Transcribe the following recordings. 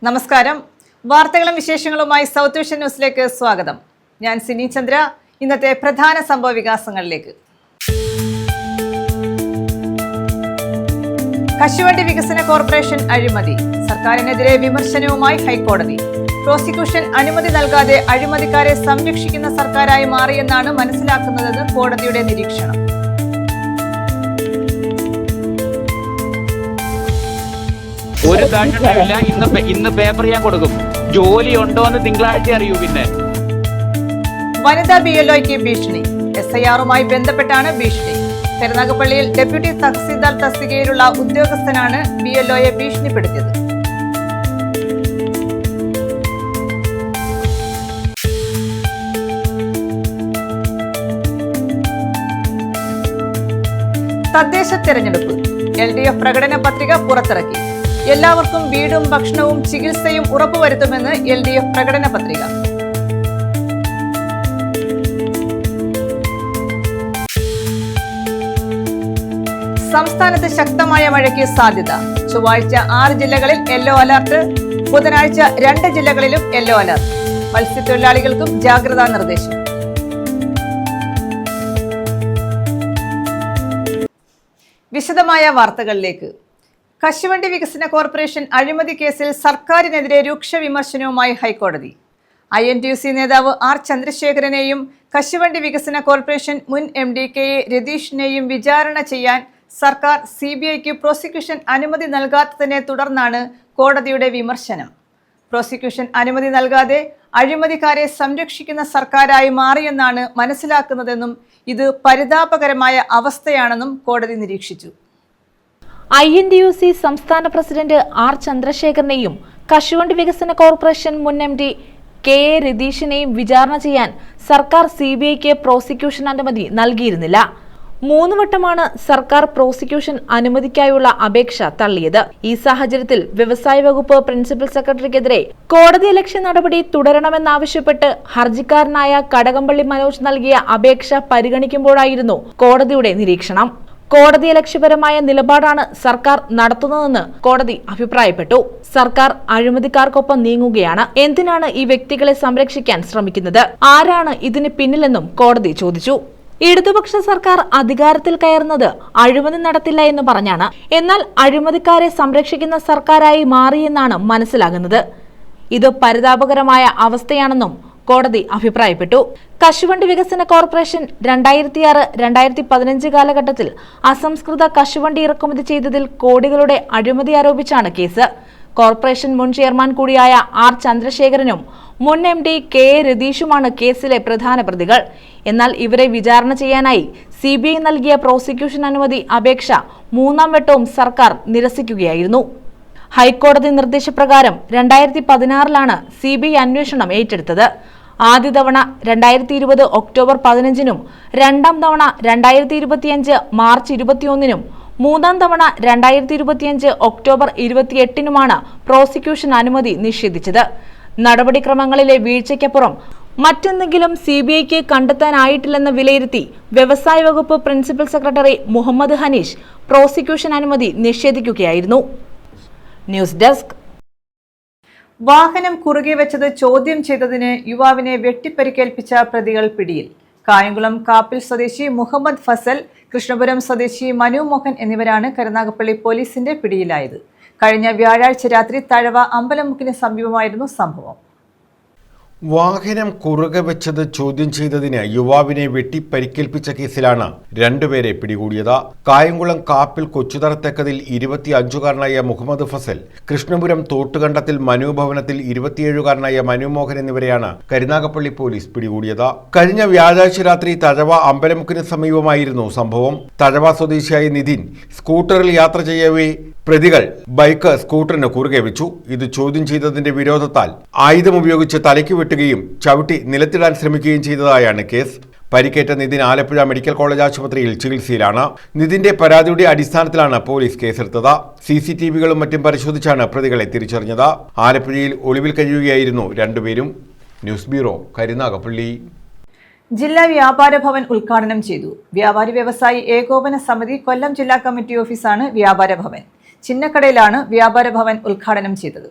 നമസ്കാരം. വാർത്തകളും വിശേഷങ്ങളുമായി സൗത്ത് വിഷൻ ന്യൂസിലേക്ക് സ്വാഗതം. ഞാൻ സിനി ചന്ദ്ര. ഇന്നത്തെ പ്രധാന സംഭവ വികാസങ്ങളിലേക്ക്. കശുവണ്ടി വികസന കോർപ്പറേഷൻ അഴിമതി, സർക്കാരിനെതിരെ വിമർശനവുമായി ഹൈക്കോടതി. പ്രോസിക്യൂഷൻ അനുമതി നൽകാതെ അഴിമതിക്കാരെ സംരക്ഷിക്കുന്ന സർക്കാരായി മാറിയെന്നാണ് മനസ്സിലാക്കുന്നതെന്ന് കോടതിയുടെ നിരീക്ഷണം. ഒരു കാരണമില്ല. ഇന്ന് പേപ്പർ ഞാൻ കൊടുക്കും. ജോലി ഉണ്ടോ എന്ന് തിങ്കളാഴ്ച അറിയൂ. പിന്നെ വനിതാ BLOയ്ക്ക് ഭീഷണി. SIRമായി ബന്ധപ്പെട്ടാണ് ഭീഷണി. കരുനാഗപ്പള്ളിയിൽ ഡെപ്യൂട്ടി തഹസീൽദാർ തസ്തികയിലുള്ള ഉദ്യോഗസ്ഥനാണ് BLOയെ ഭീഷണിപ്പെടുത്തിയത്. തദ്ദേശ തെരഞ്ഞെടുപ്പ്. LDF പ്രകടന പത്രിക പുറത്തിറക്കി. എല്ലാവർക്കും വീടും ഭക്ഷണവും ചികിത്സയും ഉറപ്പുവരുത്തുമെന്ന് LDF പ്രകടന പത്രിക. സംസ്ഥാനത്ത് ശക്തമായ മഴയ്ക്ക് സാധ്യത. ചൊവ്വാഴ്ച 6 ജില്ലകളിൽ യെല്ലോ അലർട്ട്. ബുധനാഴ്ച 2 ജില്ലകളിലും യെല്ലോ അലർട്ട്. മത്സ്യത്തൊഴിലാളികൾക്കും ജാഗ്രതാ നിർദ്ദേശം. വിശദമായ വാർത്തകളിലേക്ക്. കശുവണ്ടി വികസന കോർപ്പറേഷൻ അഴിമതി കേസിൽ സർക്കാരിനെതിരെ രൂക്ഷ വിമർശനവുമായി ഹൈക്കോടതി. INTUC നേതാവ് R ചന്ദ്രശേഖരനെയും കശുവണ്ടി വികസന കോർപ്പറേഷൻ മുൻ MD KA രതീഷിനെയും വിചാരണ ചെയ്യാൻ സർക്കാർ CBIക്ക് പ്രോസിക്യൂഷൻ അനുമതി നൽകാത്തതിനെ തുടർന്നാണ് കോടതിയുടെ വിമർശനം. പ്രോസിക്യൂഷൻ അനുമതി നൽകാതെ അഴിമതിക്കാരെ സംരക്ഷിക്കുന്ന സർക്കാരായി മാറിയെന്നാണ് മനസ്സിലാക്കുന്നതെന്നും ഇത് പരിതാപകരമായ അവസ്ഥയാണെന്നും കോടതി നിരീക്ഷിച്ചു. INTUC സംസ്ഥാന പ്രസിഡന്റ് R ചന്ദ്രശേഖരനെയും കശുവണ്ടി വികസന കോർപ്പറേഷൻ മുൻ MD KA രതീഷിനെയും വിചാരണ ചെയ്യാൻ സർക്കാർ CBIക്ക് പ്രോസിക്യൂഷൻ അനുമതി നൽകിയിരുന്നില്ല. 3 വട്ടമാണ് സർക്കാർ പ്രോസിക്യൂഷൻ അനുമതിക്കായുള്ള അപേക്ഷ തള്ളിയത്. ഈ സാഹചര്യത്തിൽ വ്യവസായ വകുപ്പ് പ്രിൻസിപ്പൽ സെക്രട്ടറിക്കെതിരെ കോടതിയലക്ഷ്യ നടപടി തുടരണമെന്നാവശ്യപ്പെട്ട് ഹർജിക്കാരനായ കടകംപള്ളി മനോജ് നൽകിയ അപേക്ഷ പരിഗണിക്കുമ്പോഴായിരുന്നു കോടതിയുടെ നിരീക്ഷണം. കോടതിയലക്ഷ്യപരമായ നിലപാടാണ് സർക്കാർ നടത്തുന്നതെന്ന് കോടതി അഭിപ്രായപ്പെട്ടു. സർക്കാർ അഴിമതിക്കാർക്കൊപ്പം നീങ്ങുകയാണ്. എന്തിനാണ് ഈ വ്യക്തികളെ സംരക്ഷിക്കാൻ ശ്രമിക്കുന്നത്? ആരാണ് ഇതിന് പിന്നിലെന്നും കോടതി ചോദിച്ചു. ഇടതുപക്ഷ സർക്കാർ അധികാരത്തിൽ കയറുന്നത് അഴിമതി നടത്തില്ല എന്ന് പറഞ്ഞാണ്. എന്നാൽ അഴിമതിക്കാരെ സംരക്ഷിക്കുന്ന സർക്കാരായി മാറിയെന്നാണ് മനസ്സിലാകുന്നത്. ഇത് പരിതാപകരമായ അവസ്ഥയാണെന്നും കോടതി അഭിപ്രായപ്പെട്ടു. കശുവണ്ടി വികസന കോർപ്പറേഷൻ 2006-2015 കാലഘട്ടത്തിൽ അസംസ്കൃത കശുവണ്ടി ഇറക്കുമതി ചെയ്തതിൽ കോടികളുടെ അഴിമതി ആരോപിച്ചാണ് കേസ്. കോർപ്പറേഷൻ മുൻ ചെയർമാൻ കൂടിയായ R ചന്ദ്രശേഖരനും മുൻ MD KA രതീഷുമാണ് കേസിലെ പ്രധാന പ്രതികൾ. എന്നാൽ ഇവരെ വിചാരണ ചെയ്യാനായി CBI നൽകിയ പ്രോസിക്യൂഷൻ അനുമതി അപേക്ഷ 3ാം വട്ടവും സർക്കാർ നിരസിക്കുകയായിരുന്നു. ഹൈക്കോടതി നിർദ്ദേശപ്രകാരം 2016 CBI അന്വേഷണം ഏറ്റെടുത്തത്. ആദ്യ തവണ 2020 ഒക്ടോബർ 15-നും 2ാം തവണ 2025 മാർച്ച് 21-നും 3ാം തവണ 2025 ഒക്ടോബർ 28-നുമാണ് പ്രോസിക്യൂഷൻ അനുമതി നിഷേധിച്ചത്. നടപടിക്രമങ്ങളിലെ വീഴ്ചയ്ക്കപ്പുറം മറ്റെന്തെങ്കിലും CBIക്ക് കണ്ടെത്താനായിട്ടില്ലെന്ന് വിലയിരുത്തി വ്യവസായ വകുപ്പ് principal secretary Muhammad Haneesh prosecution അനുമതി നിഷേധിക്കുകയായിരുന്നു. News desk. വാഹനം കുറുകെ വെച്ചത് ചോദ്യം ചെയ്തതിന് യുവാവിനെ വെട്ടിപ്പരിക്കേൽപ്പിച്ച പ്രതികൾ പിടിയിൽ. കായംകുളം കാപ്പിൽ സ്വദേശി മുഹമ്മദ് ഫസൽ, കൃഷ്ണപുരം സ്വദേശി മനു മോഹൻ എന്നിവരാണ് കരുനാഗപ്പള്ളി പോലീസിന്റെ പിടിയിലായത്. കഴിഞ്ഞ വ്യാഴാഴ്ച രാത്രി തഴവ അമ്പലമുക്കിന് സമീപമായിരുന്നു സംഭവം. വാഹനം കുറുകെ വെച്ചത് ചോദ്യം ചെയ്തതിന് യുവാവിനെ വെട്ടിപ്പരിക്കേൽപ്പിച്ച കേസിലാണ് 2 പേരെ പിടികൂടിയത്. കായംകുളം കാപ്പിൽ കൊച്ചുതറത്തേക്കതിൽ 25-കാരനായ മുഹമ്മദ് ഫസൽ, കൃഷ്ണപുരം തോട്ടുകണ്ടത്തിൽ മനുഭവനത്തിൽ 27-കാരനായ മനുമോഹൻ എന്നിവരെയാണ് കരുനാഗപ്പള്ളി പോലീസ് പിടികൂടിയത്. കഴിഞ്ഞ വ്യാഴാഴ്ച രാത്രി തഴവ അമ്പലമുക്കിന് സമീപമായിരുന്നു സംഭവം. തഴവ സ്വദേശിയായ നിതിൻ സ്കൂട്ടറിൽ യാത്ര ചെയ്യവേ പ്രതികൾ ബൈക്ക് സ്കൂട്ടറിന് കുറുകെ വെച്ചു. ഇത് ചോദ്യം ചെയ്തതിന്റെ വിരോധത്താൽ ആയുധമുപയോഗിച്ച് തലയ്ക്ക് വെട്ടുകയും ചവിട്ടി നിലത്തിടാൻ ശ്രമിക്കുകയും ചെയ്തതായാണ് കേസ്. പരിക്കേറ്റ നിതിൻ ആലപ്പുഴ മെഡിക്കൽ കോളേജ് ആശുപത്രിയിൽ ചികിത്സയിലാണ്. നിതിന്റെ പരാതിയുടെ അടിസ്ഥാനത്തിലാണ് പോലീസ് കേസെടുത്തത്. CCTVകളും മറ്റും പരിശോധിച്ചാണ് പ്രതികളെ തിരിച്ചറിഞ്ഞത്. ആലപ്പുഴയിൽ ഒളിവിൽ കഴിയുകയായിരുന്നു 2 പേരും. News bureau, Karunagappally. ജില്ലാ വ്യാപാര ഭവൻ ഉദ്ഘാടനം ചെയ്തു. വ്യാപാരി വ്യവസായി ഏകോപന സമിതി കൊല്ലം ജില്ലാ കമ്മിറ്റി ഓഫീസാണ് വ്യാപാര ഭവൻ. ചിന്നക്കടയിലാണ് വ്യാപാര ഭവൻ ഉദ്ഘാടനം ചെയ്തത്.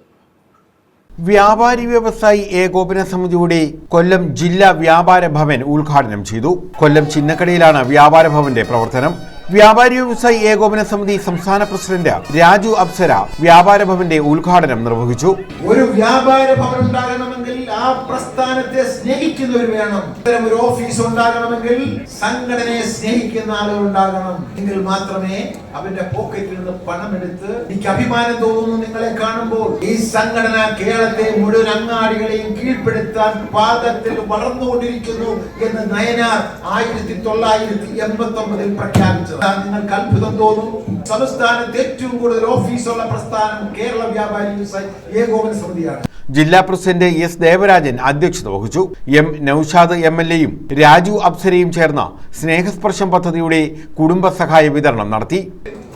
വ്യാപാരി വ്യവസായി ഏകോപന സമിതിയുടെ കൊല്ലം ജില്ലാ വ്യാപാര ഭവൻ ഉദ്ഘാടനം ചെയ്തു. കൊല്ലം ചിന്നക്കടയിലാണ് വ്യാപാര ഭവന്റെ പ്രവർത്തനം. വ്യാപാരി വ്യവസായി ഏകോപന സമിതി സംസ്ഥാന പ്രസിഡന്റ് രാജു അപ്സര വ്യാപാര ഭവന്റെ ഉദ്ഘാടനം നിർവഹിച്ചു. ഒരു വ്യാപാര ഭവൻ ഉണ്ടാകണമെങ്കിൽ ആ പ്രസ്ഥാനത്തെ സ്നേഹിക്കുന്നവർ വേണം. ഇത്തരം ഒരു ഓഫീസ് ഉണ്ടാകണമെങ്കിൽ സംഘടനയെ സ്നേഹിക്കുന്ന ആളുകൾ ഉണ്ടാകണം. എങ്കിൽ മാത്രമേ അവന്റെ പോക്കറ്റിൽ നിന്ന് പണമെടുത്ത് എനിക്ക് അഭിമാനം തോന്നുന്നു നിങ്ങളെ കാണുമ്പോൾ. ഈ സംഘടന കേരളത്തെ മുഴുവൻ അങ്ങാടികളെയും കീഴ്പ്പെടുത്താൻ പാദത്തിൽ വളർന്നുകൊണ്ടിരിക്കുന്നു എന്ന് നയനാർ 1989 പ്രഖ്യാപിച്ചത്. നിങ്ങൾക്ക് അത്ഭുതം തോന്നും. സംസ്ഥാനത്ത് ഏറ്റവും കൂടുതൽ ഓഫീസുള്ള പ്രസ്ഥാനം കേരള വ്യാപാരി വ്യവസായി ഏകോപന സമിതിയാണ്. ജില്ലാ പ്രസിഡന്റ് എസ് ദേവരാജൻ അധ്യക്ഷത വഹിച്ചു. എം നൌഷാദ് MLA-യും രാജു അപ്സരയും ചേർന്ന സ്നേഹസ്പർശം പദ്ധതിയുടെ കുടുംബ സഹായ വിതരണം നടത്തി.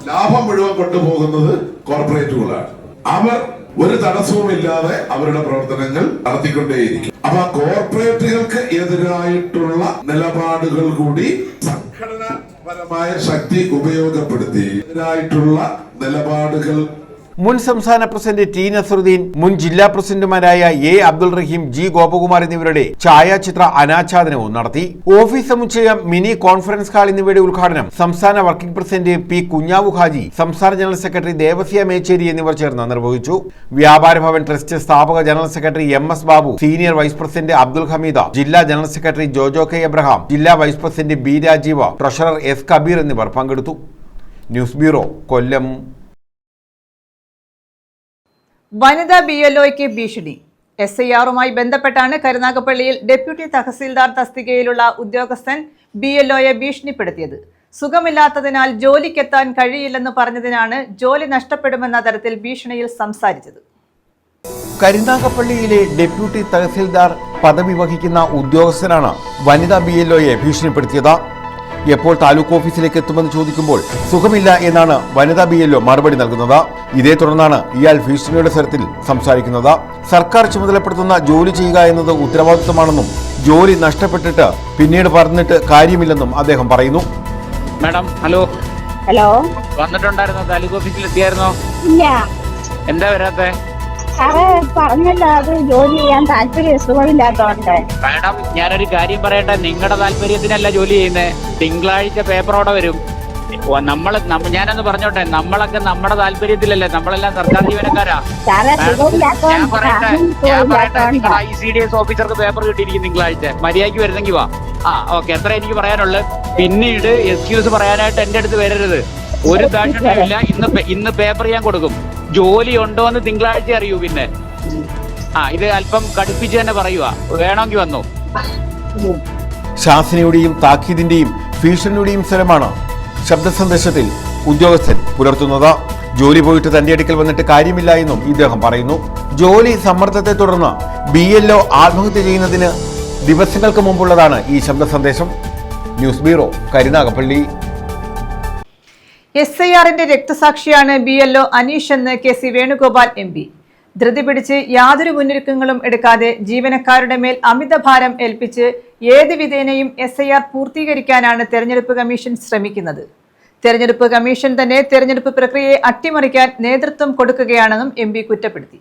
ലാഭം മുഴുവൻ കൊണ്ടുപോകുന്നത് കോർപ്പറേറ്റുകളാണ്. അവർ ഒരു തടസ്സവുമില്ലാതെ അവരുടെ പ്രവർത്തനങ്ങൾ നടത്തിക്കൊണ്ടേയിരിക്കും. അപ്പൊ കോർപ്പറേറ്റുകൾക്ക് എതിരായിട്ടുള്ള നിലപാടുകൾ കൂടി സംഘടനാപരമായ ശക്തി ഉപയോഗപ്പെടുത്തി എതിരായിട്ടുള്ള നിലപാടുകൾ മുൻ സംസ്ഥാന പ്രസിഡന്റ് ടി നസറുദ്ദീൻ, മുൻ ജില്ലാ പ്രസിഡന്റുമാരായ എ അബ്ദുൾ റഹീം, ജി ഗോപകുമാർ എന്നിവരുടെ ഛായാചിത്ര അനാച്ഛാദനവും നടത്തി. ഓഫീസ് സമുച്ചയം, മിനി കോൺഫറൻസ് ഹാൾ എന്നിവയുടെ ഉദ്ഘാടനം സംസ്ഥാന working president P Kunjavu Haji, സംസ്ഥാന ജനറൽ സെക്രട്ടറി ദേവസ്യ മേച്ചേരി എന്നിവർ ചേർന്ന് നിർവഹിച്ചു. വ്യാപാര ഭവൻ ട്രസ്റ്റ് സ്ഥാപക general secretary MS Babu, senior vice president Abdul Hameed, ജില്ലാ general secretary Jojo K Abraham, ജില്ലാ vice president B Rajeev, treasurer S Kabeer എന്നിവർ പങ്കെടുത്തു. News bureau, Kollam. വനിതാ BLOയ്ക്ക് ഭീഷണി. SIR-മായി ബന്ധപ്പെട്ടാണ് കരുനാഗപ്പള്ളിയിൽ ഡെപ്യൂട്ടി തഹസീൽദാർ തസ്തികയിലുള്ള ഉദ്യോഗസ്ഥൻ BLOയെ ഭീഷണിപ്പെടുത്തിയത്. സുഖമില്ലാത്തതിനാൽ ജോലിക്കെത്താൻ കഴിയില്ലെന്ന് പറഞ്ഞതിനാണ് ജോലി നഷ്ടപ്പെടുമെന്ന തരത്തിൽ ഭീഷണിയിൽ സംസാരിച്ചത്. കരുനാഗപ്പള്ളിയിലെ ഡെപ്യൂട്ടി തഹസീൽദാർ പദവി വഹിക്കുന്ന ഉദ്യോഗസ്ഥനാണ് വനിതാ BLOയെ ഭീഷണിപ്പെടുത്തിയത്. എപ്പോൾ താലൂക്ക് ഓഫീസിലേക്ക് എത്തുമെന്ന് ചോദിക്കുമ്പോൾ സുഖമില്ല എന്നാണ് വനിതാ BLO മറുപടി നൽകുന്നത്. ഇതേ തുടർന്നാണ് ഇയാൾ ഭീഷണിയുടെ സ്വരത്തിൽ സംസാരിക്കുന്നത്. സർക്കാർ ചുമതലപ്പെടുത്തുന്ന ജോലി ചെയ്യുക എന്നത് ഉത്തരവാദിത്വമാണെന്നും ജോലി നഷ്ടപ്പെട്ടിട്ട് പിന്നീട് പറഞ്ഞിട്ട് കാര്യമില്ലെന്നും അദ്ദേഹം പറയുന്നു. Madam, hello. വന്നിട്ടുണ്ടായിരുന്നോ? താലൂക്ക് ഓഫീസിൽ എത്തിയായിരുന്നോ? ഇല്ല. എന്താ വരാത്തെ? പറഞ്ഞല്ലോ, അത് ജോലി ചെയ്യാൻ താല്പര്യം സുഖമില്ലാത്തോണ്ട്. മാഡം, ഞാനൊരു കാര്യം പറയട്ടെ. നിങ്ങളുടെ താല്പര്യത്തിനല്ല ജോലി ചെയ്യുന്നത്. തിങ്കളാഴ്ച പേപ്പറോടെ വരും. ഞാനൊന്ന് പറഞ്ഞോട്ടെ, നമ്മളൊക്കെ നമ്മുടെ താല്പര്യത്തിലല്ലേ, നമ്മളെല്ലാം സർക്കാർ ജീവനക്കാരാ. ഞാൻ പറയട്ടെ, നിങ്ങളുടെ ICDS ഓഫീസർക്ക് പേപ്പർ കിട്ടിയിരിക്കും തിങ്കളാഴ്ച. മര്യാദയ്ക്ക് വരുന്നെങ്കിൽ വാ. ഓക്കെ, എത്ര എനിക്ക് പറയാനുള്ളത്. പിന്നീട് എക്സ്ക്യൂസ് പറയാനായിട്ട് എന്റെ അടുത്ത് വരരുത്. ഒരു ദാക്ഷിണ്യമില്ല. ഇന്ന് പേപ്പർ ഞാൻ കൊടുക്കും. ജോലി ഉണ്ടോ എന്ന് തിങ്കളാഴ്ച അറിയൂ. പിന്നെ ഇത് അല്പം കടുപ്പിച്ച് തന്നെ പറയുക. വേണമെങ്കിൽ വന്നു. ശാസനയുടെയും താക്കീതിന്റെയും ഭീഷണിയുടെയും സ്വരമാണ് ശബ്ദ സന്ദേശത്തിൽ ഉദ്യോഗസ്ഥൻ പുലർത്തുന്നത്. ജോലി പോയിട്ട് തന്റെ അടുക്കൽ വന്നിട്ട് കാര്യമില്ല എന്നും ഇദ്ദേഹം പറയുന്നു. ജോലി സമ്മർദ്ദത്തെ തുടർന്ന് BLO ആത്മഹത്യ ചെയ്യുന്നതിന് ദിവസങ്ങൾക്ക് മുമ്പുള്ളതാണ് ഈ ശബ്ദ സന്ദേശം. News bureau, Karunagappally. SIR-ന്റെ രക്തസാക്ഷിയാണ് BLO അനീഷ് എന്ന് KC വേണുഗോപാൽ MP. ധൃതി പിടിച്ച് യാതൊരു മുന്നൊരുക്കങ്ങളും എടുക്കാതെ ജീവനക്കാരുടെ മേൽ അമിതഭാരം ഏൽപ്പിച്ച് ഏത് വിധേനയും SIR പൂർത്തീകരിക്കാനാണ് തെരഞ്ഞെടുപ്പ് കമ്മീഷൻ ശ്രമിക്കുന്നത്. തെരഞ്ഞെടുപ്പ് കമ്മീഷൻ തന്നെ തെരഞ്ഞെടുപ്പ് പ്രക്രിയയെ അട്ടിമറിക്കാൻ നേതൃത്വം കൊടുക്കുകയാണെന്നും MP കുറ്റപ്പെടുത്തി.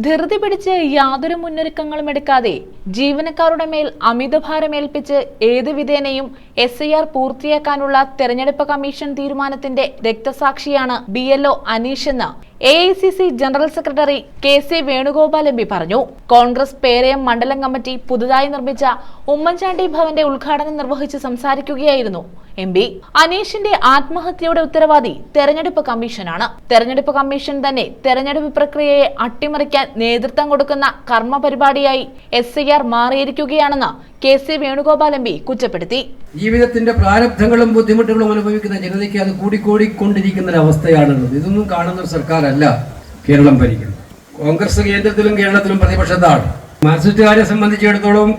ധൃതി പിടിച്ച് യാതൊരു മുന്നൊരുക്കങ്ങളും എടുക്കാതെ ജീവനക്കാരുടെ മേൽ അമിതഭാരമേൽപ്പിച്ച് ഏത് വിധേനയും SIR പൂർത്തിയാക്കാനുള്ള തെരഞ്ഞെടുപ്പ് കമ്മീഷൻ തീരുമാനത്തിന്റെ രക്തസാക്ഷിയാണ് BLO അനീഷ് എന്ന് AICC general secretary KC Venugopal MP പറഞ്ഞു. കോൺഗ്രസ് പേരയം മണ്ഡലം കമ്മിറ്റി പുതുതായി നിർമ്മിച്ച ഉമ്മൻചാണ്ടി ഭവന്റെ ഉദ്ഘാടനം നിർവഹിച്ച് സംസാരിക്കുകയായിരുന്നു MP. അനീഷിന്റെ ആത്മഹത്യയുടെ ഉത്തരവാദി തെരഞ്ഞെടുപ്പ് കമ്മീഷനാണ്. തെരഞ്ഞെടുപ്പ് കമ്മീഷൻ തന്നെ തെരഞ്ഞെടുപ്പ് പ്രക്രിയയെ അട്ടിമറിക്കാൻ നേതൃത്വം കൊടുക്കുന്ന കർമ്മ പരിപാടിയായി SIR മാറിയിരിക്കുകയാണെന്ന് KC വേണുഗോപാൽ MP കുറ്റപ്പെടുത്തി. ജീവിതത്തിന്റെ പ്രാരബ്ധങ്ങളും ബുദ്ധിമുട്ടുകളും അനുഭവിക്കുന്ന ജനതയ്ക്ക് അത് കൂടിക്കൊണ്ടിരിക്കുന്ന ഒരു അവസ്ഥയാണുള്ളത്. ഇതൊന്നും കാണുന്ന ഒരു സർക്കാരല്ല കേരളം ഭരിക്കുന്നത്. കോൺഗ്രസ് കേന്ദ്രത്തിലും കേരളത്തിലും പ്രതിപക്ഷത്താണ്. മാർക്സിസ്റ്റുകാരെ സംബന്ധിച്ചിടത്തോളം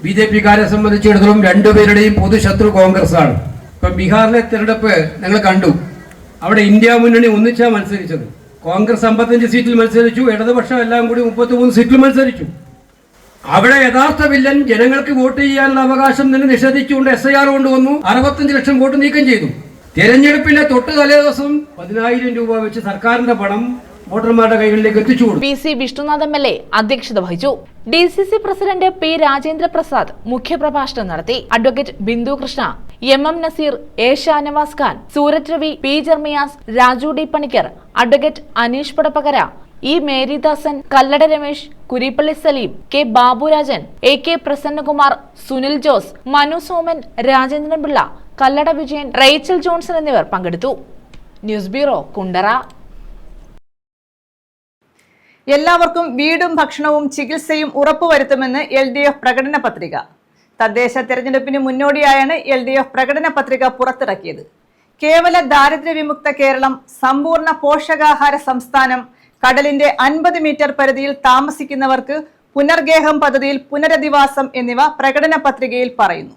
BJP-കാരെ സംബന്ധിച്ചിടത്തോളം രണ്ടുപേരുടെയും പൊതുശത്രു കോൺഗ്രസ് ആണ്. ഇപ്പം ബീഹാറിലെ തെരഞ്ഞെടുപ്പ് ഞങ്ങൾ കണ്ടു. അവിടെ ഇന്ത്യ മുന്നണി ഒന്നിച്ചാ മത്സരിച്ചത്. കോൺഗ്രസ് 55 സീറ്റിൽ മത്സരിച്ചു, ഇടതുപക്ഷം എല്ലാം കൂടി 33 സീറ്റിൽ മത്സരിച്ചു. അവിടെ യഥാർത്ഥ വില്ലൻ ജനങ്ങൾക്ക് വോട്ട് ചെയ്യാനുള്ള അവകാശം തന്നെ നിഷേധിച്ചുകൊണ്ട് SIR കൊണ്ടുവന്നു. 65 ലക്ഷം വോട്ട് നീക്കം ചെയ്തു. തെരഞ്ഞെടുപ്പിന്റെ തൊട്ട് തലേ ദിവസം 10,000 രൂപ വെച്ച് സർക്കാരിന്റെ പണം വോട്ടർമാരുടെ കൈകളിലേക്ക് എത്തിച്ചു കൊടുത്തു. PC വിഷ്ണുനാഥ് MLA അധ്യക്ഷത വഹിച്ചു. DCC president P Rajendra Prasad മുഖ്യപ്രഭാഷണം നടത്തി. Advocate Bindu Krishna, MM Naseer, A Shanavas Khan, Suraj Ravi, P Jermias, Raju D Panicker, advocate Aneesh Padappakara, E Meridasan, Kallada Ramesh, Kurippally Saleem, K Baburajan, AK Prasannakumar, Sunil Jose, Manu Soman, Rajendran Pillai, Kallada Vijayan, Rachel Johnson എന്നിവർ പങ്കെടുത്തു. News bureau, Kundara. എല്ലാവർക്കും വീടും ഭക്ഷണവും ചികിത്സയും ഉറപ്പുവരുത്തുമെന്ന് LDF പ്രകടന പത്രിക. തദ്ദേശ തെരഞ്ഞെടുപ്പിന് മുന്നോടിയായാണ് LDF പ്രകടന പത്രിക പുറത്തിറക്കിയത്. കേവല ദാരിദ്ര്യ വിമുക്ത കേരളം, സമ്പൂർണ്ണ പോഷകാഹാര സംസ്ഥാനം, കടലിന്റെ 50 മീറ്റർ പരിധിയിൽ താമസിക്കുന്നവർക്ക് പുനർഗേഹം പദ്ധതിയിൽ പുനരധിവാസം എന്നിവ പ്രകടന പത്രികയിൽ പറയുന്നു.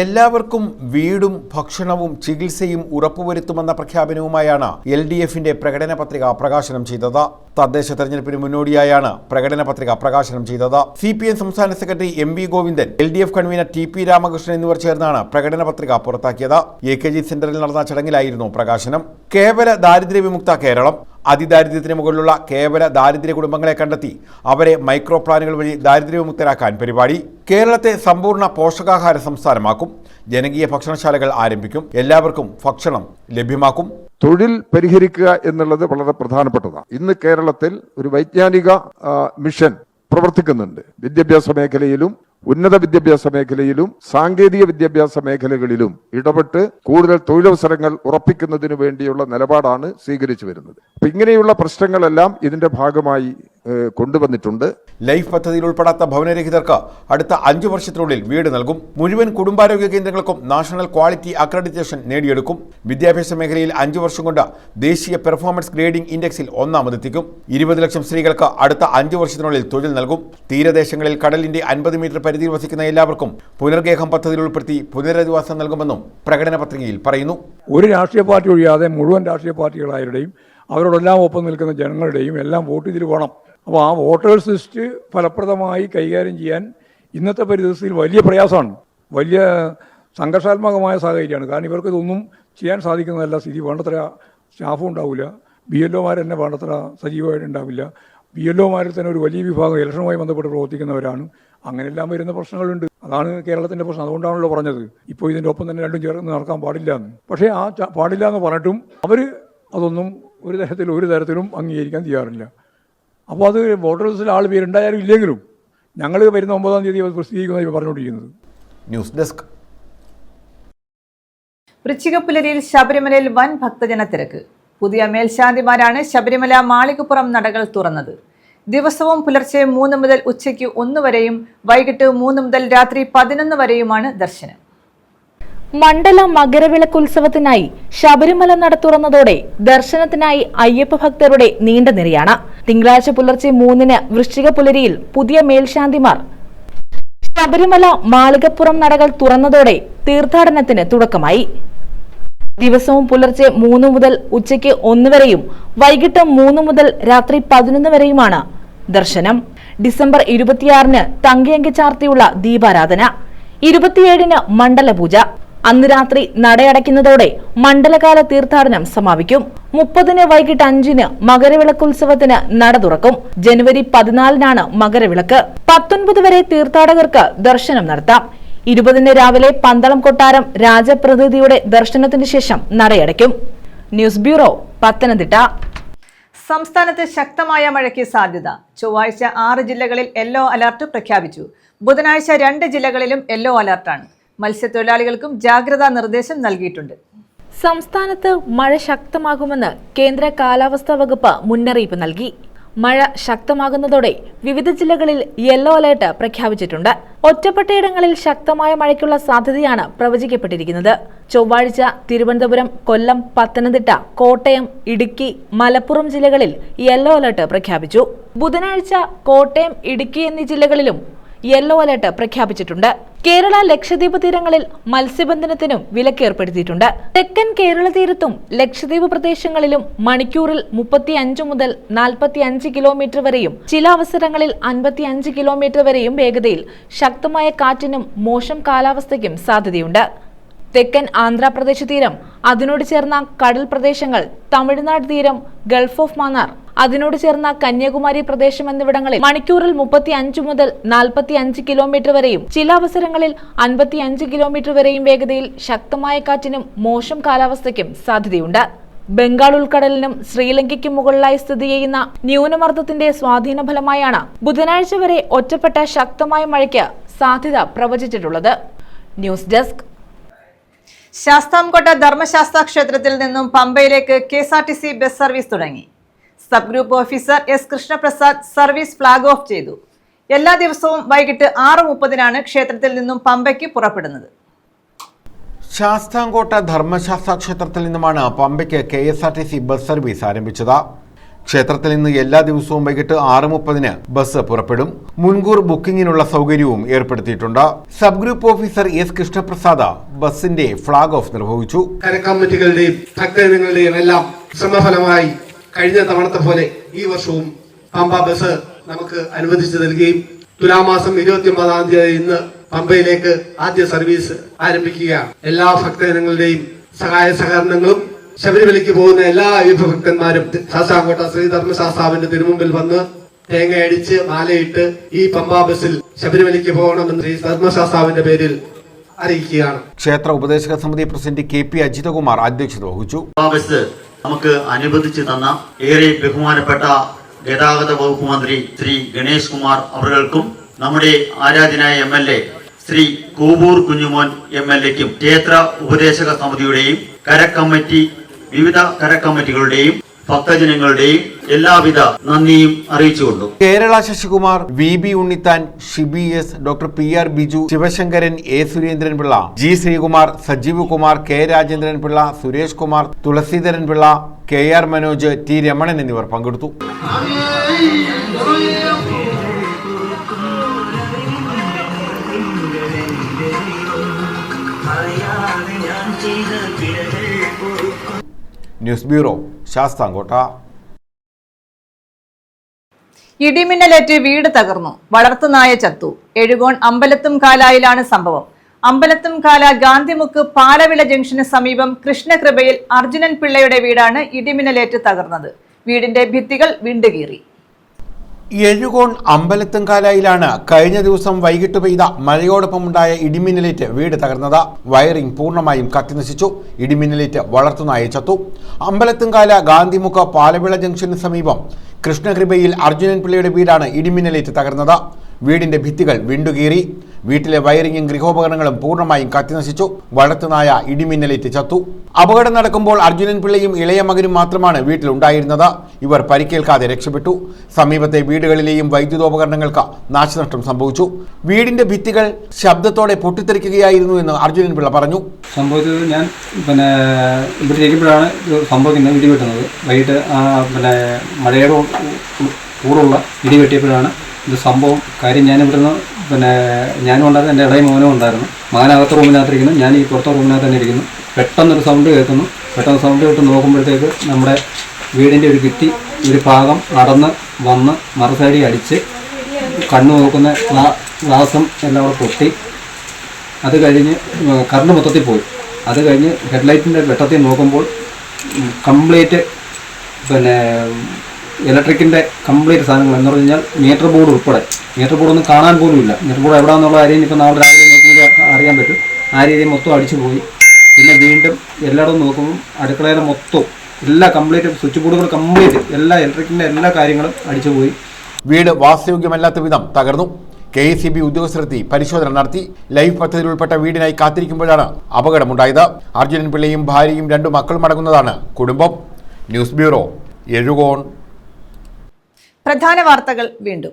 എല്ലാവർക്കും വീടും ഭക്ഷണവും ചികിത്സയും ഉറപ്പുവരുത്തുമെന്ന പ്രഖ്യാപനവുമായാണ് LDFന്റെ പ്രകടന പത്രിക പ്രകാശനം ചെയ്തത്. തദ്ദേശ തെരഞ്ഞെടുപ്പിന് മുന്നോടിയായാണ് പ്രകടന പത്രിക പ്രകാശനം ചെയ്തത്. CPM സംസ്ഥാന secretary MV Govindan, LDF convener TP Ramakrishnan എന്നിവർ ചേർന്നാണ് പ്രകടന പത്രിക പുറത്താക്കിയത്. AKG സെന്ററിൽ നടന്ന ചടങ്ങിലായിരുന്നു പ്രകാശനം. കേവല ദാരിദ്ര്യ വിമുക്ത കേരളം, അതിദാരിദ്ര്യത്തിന് മുകളിലുള്ള കേവല ദാരിദ്ര്യ കുടുംബങ്ങളെ കണ്ടെത്തി അവരെ മൈക്രോ പ്ലാനുകൾ വഴി ദാരിദ്ര്യവിമുക്തരാക്കാൻ പരിപാടി. കേരളത്തെ സമ്പൂർണ്ണ പോഷകാഹാര സംസ്ഥാനമാക്കും. ജനകീയ ഭക്ഷണശാലകൾ ആരംഭിക്കും. എല്ലാവർക്കും ഭക്ഷണം ലഭ്യമാക്കും. തൊഴിൽ പരിഹരിക്കുക എന്നുള്ളത് വളരെ പ്രധാനപ്പെട്ടതാണ്. ഇന്ന് കേരളത്തിൽ ഒരു വൈജ്ഞാനിക മിഷൻ പ്രവർത്തിക്കുന്നുണ്ട്. വിദ്യാഭ്യാസ മേഖലയിലും ഉന്നത വിദ്യാഭ്യാസ മേഖലയിലും സാങ്കേതിക വിദ്യാഭ്യാസ മേഖലകളിലും ഇടപെട്ട് കൂടുതൽ തൊഴിലവസരങ്ങൾ ഉറപ്പിക്കുന്നതിന് വേണ്ടിയുള്ള നിലപാടാണ് സ്വീകരിച്ചു വരുന്നത്. അപ്പൊ ഇങ്ങനെയുള്ള പ്രശ്നങ്ങളെല്ലാം ഇതിന്റെ ഭാഗമായി കൊണ്ടുവന്നിട്ടുണ്ട്. ലൈഫ് പദ്ധതിയിൽ ഉൾപ്പെടാത്ത ഭവനരഹിതർക്ക് അടുത്ത 5 വർഷത്തിനുള്ളിൽ വീട് നൽകും. മുഴുവൻ കുടുംബാരോഗ്യ കേന്ദ്രങ്ങൾക്കും നാഷണൽ ക്വാളിറ്റി അക്രഡിറ്റേഷൻ നേടിയെടുക്കും. വിദ്യാഭ്യാസ മേഖലയിൽ 5 വർഷം കൊണ്ട് ദേശീയ പെർഫോമൻസ് ഗ്രേഡിംഗ് ഇൻഡെക്സിൽ ഒന്നാമതെത്തിക്കും. 20 ലക്ഷം സ്ത്രീകൾക്ക് അടുത്ത 5 വർഷത്തിനുള്ളിൽ തൊഴിൽ നൽകും. തീരദേശങ്ങളിൽ കടലിന്റെ 50 മീറ്റർ പരിധിയിൽ വസിക്കുന്ന എല്ലാവർക്കും പുനർഗേഹം പദ്ധതിയിൽ ഉൾപ്പെടുത്തി പുനരധിവാസം നൽകുമെന്നും പ്രകടന പത്രികയിൽ പറയുന്നു. ഒരു രാഷ്ട്രീയ പാർട്ടി ഒഴിയാതെ മുഴുവൻ രാഷ്ട്രീയ പാർട്ടികളായവരുടെയും അവരോടെല്ലാം ഒപ്പം നിൽക്കുന്ന ജനങ്ങളുടെയും എല്ലാം വോട്ട് ഇതിൽ വേണം. അപ്പോൾ ആ വോട്ടേഴ്സ് ലിസ്റ്റ് ഫലപ്രദമായി കൈകാര്യം ചെയ്യാൻ ഇന്നത്തെ പരിസ്ഥിതിയിൽ വലിയ പ്രയാസമാണ്, വലിയ സംഘർഷാത്മകമായ സാഹചര്യമാണ്. കാരണം ഇവർക്ക് ഇതൊന്നും ചെയ്യാൻ സാധിക്കുന്നതല്ല. സ്ഥിതി വേണ്ടത്ര സ്റ്റാഫും ഉണ്ടാവില്ല, BLOമാർ തന്നെ വേണ്ടത്ര സജീവമായിട്ടുണ്ടാവില്ല. BLOമാരിൽ തന്നെ ഒരു വലിയ വിഭാഗം ഇലക്ഷനുമായി ബന്ധപ്പെട്ട് പ്രവർത്തിക്കുന്നവരാണ്. അങ്ങനെയെല്ലാം വരുന്ന പ്രശ്നങ്ങളുണ്ട്. അതാണ് കേരളത്തിൻ്റെ പ്രശ്നം. അതുകൊണ്ടാണല്ലോ പറഞ്ഞത് ഇപ്പോൾ ഇതിൻ്റെ ഒപ്പം തന്നെ രണ്ടും ചേർന്ന് നടക്കാൻ പാടില്ല എന്ന്. പക്ഷേ ആ പാടില്ല എന്ന് പറഞ്ഞിട്ടും അവർ അതൊന്നും ഒരു തരത്തിലും അംഗീകരിക്കാൻ തയ്യാറില്ല. അപ്പോൾ അത് വോട്ടേഴ്സിൽ ആൾ പേരുണ്ടായാലും ഇല്ലെങ്കിലും ഞങ്ങൾ വരുന്ന 9-ാം തീയതി പ്രസിദ്ധീകരിക്കുന്നതായി പറഞ്ഞുകൊണ്ടിരിക്കുന്നത്. News desk. വൃശ്ചികപ്പുലരിയിൽ ശബരിമലയിൽ വൻ ഭക്തജന തിരക്ക്. പുതിയ മേൽശാന്തിമാരാണ് ശബരിമല മാളികപ്പുറം നടകൾ തുറന്നത്. ദിവസവും പുലർച്ചെ 3 മുതൽ ഉച്ചയ്ക്ക് 1 വരെയും വൈകിട്ട് 3 മുതൽ രാത്രി 11 വരെയുമാണ് ദർശനം. മണ്ഡല മകരവിളക്കുത്സവത്തിനായി ശബരിമല നട തുറന്നതോടെ ദർശനത്തിനായി അയ്യപ്പ ഭക്തരുടെ നീണ്ട നിരയാണ്. തിങ്കളാഴ്ച പുലർച്ചെ 3-ന് വൃശ്ചിക പുലരിയിൽ പുതിയ മേൽശാന്തിമാർ ശബരിമല മാളികപ്പുറം നടകൾ തുറന്നതോടെ തീർത്ഥാടനത്തിന് തുടക്കമായി. ദിവസവും പുലർച്ചെ 3 മുതൽ ഉച്ചയ്ക്ക് 1 വരെയും വൈകിട്ട് 3 മുതൽ രാത്രി 11 വരെയുമാണ് ദർശനം. ഡിസംബർ 26-ന് തങ്കയങ്കി ചാർത്തിയുള്ള ദീപാരാധന, 27-ന് മണ്ഡലപൂജ. അന്ന് രാത്രി നടയടയ്ക്കുന്നതോടെ മണ്ഡലകാല തീർത്ഥാടനം സമാപിക്കും. 30-ന് വൈകിട്ട് 5-ന് മകരവിളക്കുത്സവത്തിന് നട തുറക്കും. ജനുവരി 14-നാണ് മകരവിളക്ക്. 19 വരെ തീർത്ഥാടകർക്ക് ദർശനം നടത്താം. 20-ന് രാവിലെ പന്തളം കൊട്ടാരം രാജപ്രതിനിധിയുടെ ദർശനത്തിന് ശേഷം നടയടയ്ക്കും. News bureau, Pathanamthitta. സംസ്ഥാനത്ത് ശക്തമായ മഴയ്ക്ക് സാധ്യത. ചൊവ്വാഴ്ച 6 ജില്ലകളിൽ യെല്ലോ അലർട്ട് പ്രഖ്യാപിച്ചു. ബുധനാഴ്ച 2 ജില്ലകളിലും യെല്ലോ അലർട്ടാണ്. മത്സ്യത്തൊഴിലാളികൾക്കും ജാഗ്രതാ നിർദ്ദേശം നൽകിയിട്ടുണ്ട്. സംസ്ഥാനത്ത് മഴ ശക്തമാകുമെന്ന് കേന്ദ്ര കാലാവസ്ഥാ വകുപ്പ് മുന്നറിയിപ്പ് നൽകി. മഴ ശക്തമാകുന്നതോടെ വിവിധ ജില്ലകളിൽ യെല്ലോ അലേർട്ട് പ്രഖ്യാപിച്ചിട്ടുണ്ട്. ഒറ്റപ്പെട്ടയിടങ്ങളിൽ ശക്തമായ മഴയ്ക്കുള്ള സാധ്യതയാണ് പ്രവചിക്കപ്പെട്ടിരിക്കുന്നത്. ചൊവ്വാഴ്ച തിരുവനന്തപുരം, കൊല്ലം, പത്തനംതിട്ട, കോട്ടയം, ഇടുക്കി, മലപ്പുറം ജില്ലകളിൽ യെല്ലോ അലേർട്ട് പ്രഖ്യാപിച്ചു. ബുധനാഴ്ച കോട്ടയം, ഇടുക്കി എന്നീ ജില്ലകളിലും യെല്ലോ അലേർട്ട് പ്രഖ്യാപിച്ചിട്ടുണ്ട്. കേരള, ലക്ഷദ്വീപ് തീരങ്ങളിൽ മത്സ്യബന്ധനത്തിനും വിലക്കേർപ്പെടുത്തിയിട്ടുണ്ട്. തെക്കൻ കേരള തീരത്തും ലക്ഷദ്വീപ് പ്രദേശങ്ങളിലും മണിക്കൂറിൽ 35 മുതൽ 45 കിലോമീറ്റർ വരെയും ചില അവസരങ്ങളിൽ 55 കിലോമീറ്റർ വരെയും വേഗതയിൽ ശക്തമായ കാറ്റിനും മോശം കാലാവസ്ഥയ്ക്കും സാധ്യതയുണ്ട്. തെക്കൻ ആന്ധ്രാപ്രദേശ് തീരം, അതിനോട് ചേർന്ന കടൽ പ്രദേശങ്ങൾ, തമിഴ്നാട് തീരം, ഗൾഫ് ഓഫ് മന്നാർ, അതിനോട് ചേർന്ന കന്യാകുമാരി പ്രദേശം എന്നിവിടങ്ങളിൽ മണിക്കൂറിൽ 35 മുതൽ 45 കിലോമീറ്റർ വരെയും ചില അവസരങ്ങളിൽ 55 കിലോമീറ്റർ വരെയും വേഗതയിൽ ശക്തമായ കാറ്റിനും മോശം കാലാവസ്ഥയ്ക്കും സാധ്യതയുണ്ട്. ബംഗാൾ ഉൾക്കടലിനും ശ്രീലങ്കയ്ക്കും മുകളിലായി സ്ഥിതി ചെയ്യുന്ന ന്യൂനമർദ്ദത്തിന്റെ സ്വാധീന ഫലമായാണ് ബുധനാഴ്ച വരെ ഒറ്റപ്പെട്ട ശക്തമായ മഴയ്ക്ക് സാധ്യത പ്രവചിച്ചിട്ടുള്ളത്. News desk. ശാസ്താംകോട്ട ധർമ്മശാസ്ത്ര ക്ഷേത്രത്തിൽ നിന്നും പമ്പയിലേക്ക് KSRTC ബസ് സർവീസ് തുടങ്ങി. Sub group officer S. Krishnaprasad service flag off ചെയ്തു. എല്ലാ ദിവസവും വൈകിട്ട് 6:30 ക്ഷേത്രത്തിൽ നിന്നും പമ്പയ്ക്ക് പുറപ്പെടുന്നത്. ശാസ്താംകോട്ട ധർമ്മശാസ്ത്ര ക്ഷേത്രത്തിൽ നിന്നുമാണ് പമ്പയ്ക്ക് KSRTC ബസ് സർവീസ് ആരംഭിച്ചത്. ക്ഷേത്രത്തിൽ നിന്ന് എല്ലാ ദിവസവും വൈകിട്ട് 6:30 ബസ് പുറപ്പെടും. മുൻകൂർ ബുക്കിംഗിനുള്ള സൗകര്യവും ഏർപ്പെടുത്തിയിട്ടുണ്ട്. Sub group officer S. Krishnaprasad ബസിന്റെ ഫ്ളാഗ് ഓഫ് നിർവഹിച്ചു. കമ്മിറ്റികളുടെയും ഭക്തജനങ്ങളുടെയും എല്ലാം ശ്രമഫലമായി കഴിഞ്ഞ തവണത്തെ പോലെ ഈ വർഷവും പമ്പ ബസ് നമുക്ക് അനുവദിച്ചു നൽകുകയും തുലാമാസം 29-ാം തീയതി ഇന്ന് പമ്പയിലേക്ക് ആദ്യ സർവീസ് ആരംഭിക്കുകയാണ്. എല്ലാ ഭക്തജനങ്ങളുടെയും സഹായ സഹകരണങ്ങളും ശബരിമലയ്ക്ക് പോകുന്ന എല്ലാ അയ്യപ്പഭക്തന്മാരും ശാസ്താംകോട്ട ശ്രീ ധർമ്മശാസ്താവിന്റെ തിരുമുമ്പിൽ വന്ന് തേങ്ങയടിച്ച് മാലയിട്ട് ഈ പമ്പാ ബസ്സിൽ ശബരിമലയ്ക്ക് പോകണമെന്ന് ശ്രീ ധർമ്മശാസ്താവിന്റെ പേരിൽ അറിയിക്കുകയാണ്. ക്ഷേത്ര ഉപദേശക സമിതി പ്രസിഡന്റ് KP അജിതകുമാർ അധ്യക്ഷത വഹിച്ചു. ബസ് നമുക്ക് അനുവദിച്ചു തന്ന ഏറെ ബഹുമാനപ്പെട്ട ഗതാഗത വകുപ്പ് മന്ത്രി ശ്രീ ഗണേഷ് കുമാർ അവർക്കും നമ്മുടെ ആരാധനായ MLA ശ്രീ കൂബൂർ കുഞ്ഞുമോൻ MLAക്കും ക്ഷേത്ര ഉപദേശക സമിതിയുടെയും കരക്കമ്മിറ്റി വിവിധ കരക്കമ്മിറ്റികളുടെയും ഭക്തജനങ്ങളുടെയും എല്ലാവിധ നന്ദിയും അറിയിച്ചുകൊണ്ടു. Kerala Sasikumar, VB Unnithan, Shibi S, doctor PR Biju, Sivasankaran, A. Surendran Pillai, G. Sreekumar, Sajeev Kumar, K. Rajendran Pillai, Suresh Kumar, Thulaseedharan Pillai, KR Manoj, T. Ramanan എന്നിവർ പങ്കെടുത്തു. News bureau, Sasthamkotta. ഇടിമിന്നലേറ്റ് വീട് തകർന്നു, വളർത്തുനായ ചത്തു. എഴുകോൺ അമ്പലത്തും കാലായിലാണ് സംഭവം. അമ്പലത്തും കാല ഗാന്ധിമുക്ക് പാലവിള ജംഗ്ഷന് സമീപം കൃഷ്ണകൃപയിൽ അർജുനൻ പിള്ളയുടെ വീടാണ് ഇടിമിന്നലേറ്റ് തകർന്നത്. വീടിന്റെ ഭിത്തികൾ വിണ്ടുകീറി. എഴുകോൺ അമ്പലത്തുംകാലായിലാണ് കഴിഞ്ഞ ദിവസം വൈകിട്ട് പെയ്ത മഴയോടൊപ്പമുണ്ടായ ഇടിമിന്നലേറ്റ് വീട് തകർന്നത്. വയറിംഗ് പൂർണ്ണമായും കത്തിനശിച്ചു. ഇടിമിന്നലേറ്റ് വളർത്തുനായ ചത്തു. അമ്പലത്തുംകാല ഗാന്ധിമുഖ പാലവിള ജംഗ്ഷന് സമീപം കൃഷ്ണകൃപയിൽ അർജുനൻ പിള്ളയുടെ വീടാണ് ഇടിമിന്നലേറ്റ് തകർന്നത്. വീടിന്റെ ഭിത്തികൾ വിണ്ടുകീറി. വീട്ടിലെ വയറിംഗും ഗൃഹോപകരണങ്ങളും പൂർണ്ണമായും കത്തിനശിച്ചു. വളർത്തുനായ ഇടിമിന്നലേറ്റ് ചത്തു. അപകടം നടക്കുമ്പോൾ അർജുനൻ പിള്ളയും ഇളയ മകനും മാത്രമാണ് വീട്ടിലുണ്ടായിരുന്നത്. ഇവർ പരിക്കേൽക്കാതെ രക്ഷപ്പെട്ടു. സമീപത്തെ വീടുകളിലെയും വൈദ്യുതോപകരണങ്ങൾക്ക് നാശനഷ്ടം സംഭവിച്ചു. വീടിന്റെ ഭിത്തികൾ ശബ്ദത്തോടെ പൊട്ടിത്തെറിക്കുകയായിരുന്നു എന്ന് അർജുനൻ പിള്ള പറഞ്ഞു. സംഭവിച്ചത് ഞാൻ ഇവിടെ ഇരിക്കുമ്പോഴാണ് സംഭവിക്കുന്നത്. ഇടി വെട്ടുന്നത് വൈകിട്ട് മഴയുടെ കൂടുള്ള ഇടി വെട്ടിയപ്പോഴാണ് ഇത് സംഭവം. കാര്യം ഞാനിവിടുന്ന് ഞാനും ഉണ്ടായിരുന്നു, എൻ്റെ ഇളയ മോനും ഉണ്ടായിരുന്നു. മകനകത്ത് റൂമിനകത്തിരിക്കുന്നു, ഞാൻ ഈ പുറത്തെ റൂമിനകത്ത് തന്നെ ഇരിക്കുന്നു. പെട്ടെന്നൊരു സൗണ്ട് കേൾക്കുന്നു. പെട്ടെന്ന് സൗണ്ട് കേട്ട് നോക്കുമ്പോഴത്തേക്ക് നമ്മുടെ വീടിൻ്റെ ഒരു ഭിത്തി ഒരു ഭാഗം അടന്ന് വന്ന് മറുസൈഡിൽ അടിച്ച് കണ്ണ് നോക്കുന്ന ഗ്ലാസും എല്ലാം കൂടെ പൊട്ടി. അത് കഴിഞ്ഞ് കറണ്ട് മൊത്തത്തിൽ പോയി. അത് കഴിഞ്ഞ് ഹെഡ്ലൈറ്റിൻ്റെ വെട്ടത്തിൽ നോക്കുമ്പോൾ കംപ്ലീറ്റ് ഇലക്ട്രിക്കിൻ്റെ കംപ്ലീറ്റ് സാധനങ്ങൾ എന്ന് പറഞ്ഞു കഴിഞ്ഞാൽ മീറ്റർ ബോർഡ് ഉൾപ്പെടെ. മീറ്റർ ബോർഡൊന്നും കാണാൻ പോലും ഇല്ല. മീറ്റർ ബോർഡ് എവിടെയാണെന്നുള്ള കാര്യം ഇപ്പോൾ നാളെ രാവിലെ നോക്കിയാൽ അറിയാൻ പറ്റും. ആ രീതിയിൽ മൊത്തം അടിച്ചു പോയി. പിന്നെ വീണ്ടും എല്ലായിടവും നോക്കുമ്പോൾ അടുക്കളയിലെ മൊത്തം എല്ലാ കംപ്ലീറ്റ് സ്വിച്ച് ബോർഡുകൾ കംപ്ലീറ്റ് എല്ലാ ഇലക്ട്രിക്കിൻ്റെ എല്ലാ കാര്യങ്ങളും അടിച്ചു പോയി. വീട് വാസയോഗ്യമല്ലാത്ത വിധം തകർന്നു. KECB ഉദ്യോഗസ്ഥരെത്തി പരിശോധന നടത്തി. ലൈഫ് പദ്ധതിയിൽ ഉൾപ്പെട്ട വീടിനായി കാത്തിരിക്കുമ്പോഴാണ് അപകടമുണ്ടായത്. അർജുനൻ പിള്ളയും ഭാര്യയും 2 മക്കളും അടങ്ങുന്നതാണ് കുടുംബം. News bureau, Ezhukone. പ്രധാന വാർത്തകൾ വീണ്ടും.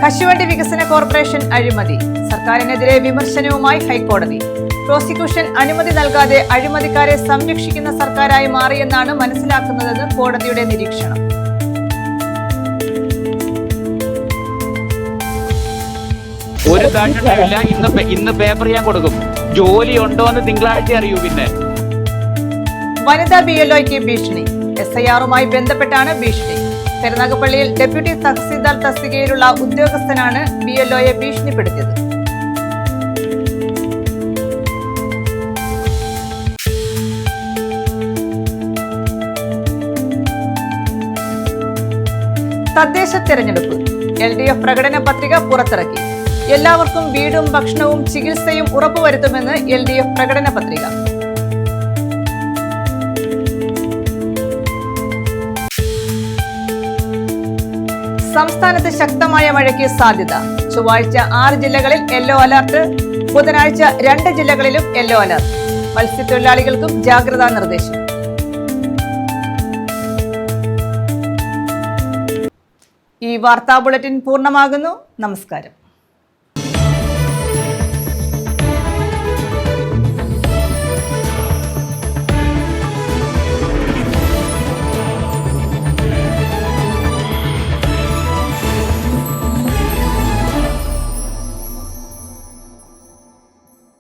കശുവണ്ടി വികസന കോർപ്പറേഷൻ അഴിമതി. സർക്കാരിനെതിരെ വിമർശനവുമായി ഹൈക്കോടതി. പ്രോസിക്യൂഷൻ അനുമതി നൽകാതെ അഴിമതിക്കാരെ സംരക്ഷിക്കുന്ന സർക്കാരായി മാറിയെന്നാണ് മനസ്സിലാക്കുന്നതെന്ന് കോടതിയുടെ നിരീക്ഷണം. ഒരു കാരണമില്ല. ഇന്ന് പേപ്പർ ഞാൻ കൊടുക്കും. ജോലി ഉണ്ടോ എന്ന് തിങ്കളാഴ്ച അറിയൂ. പിന്നെ വനിതാ BLOയ്ക്ക് ഭീഷണി. SIRുമായി ബന്ധപ്പെട്ടാണ് ഭീഷണി. പെരുനാഗപ്പള്ളിയിൽ ഡെപ്യൂട്ടി തഹസീൽദാർ തസ്തികയിലുള്ള ഉദ്യോഗസ്ഥനാണ് BLOയെ ഭീഷണിപ്പെടുത്തിയത്. തദ്ദേശ തെരഞ്ഞെടുപ്പ്. LDF പ്രകടന പത്രിക പുറത്തിറക്കി. എല്ലാവർക്കും വീടും ഭക്ഷണവും ചികിത്സയും ഉറപ്പുവരുത്തുമെന്ന് LDF പ്രകടന പത്രിക. സംസ്ഥാനത്ത് ശക്തമായ മഴയ്ക്ക് സാധ്യത. ചൊവ്വാഴ്ച 6 ജില്ലകളിൽ യെല്ലോ അലർട്ട്. ബുധനാഴ്ച 2 ജില്ലകളിലും യെല്ലോ അലർട്ട്. മത്സ്യത്തൊഴിലാളികൾക്കും ജാഗ്രതാ നിർദ്ദേശം. ഈ വാർത്താ ബുള്ളറ്റിൻ പൂർണ്ണമാകുന്നു. നമസ്കാരം.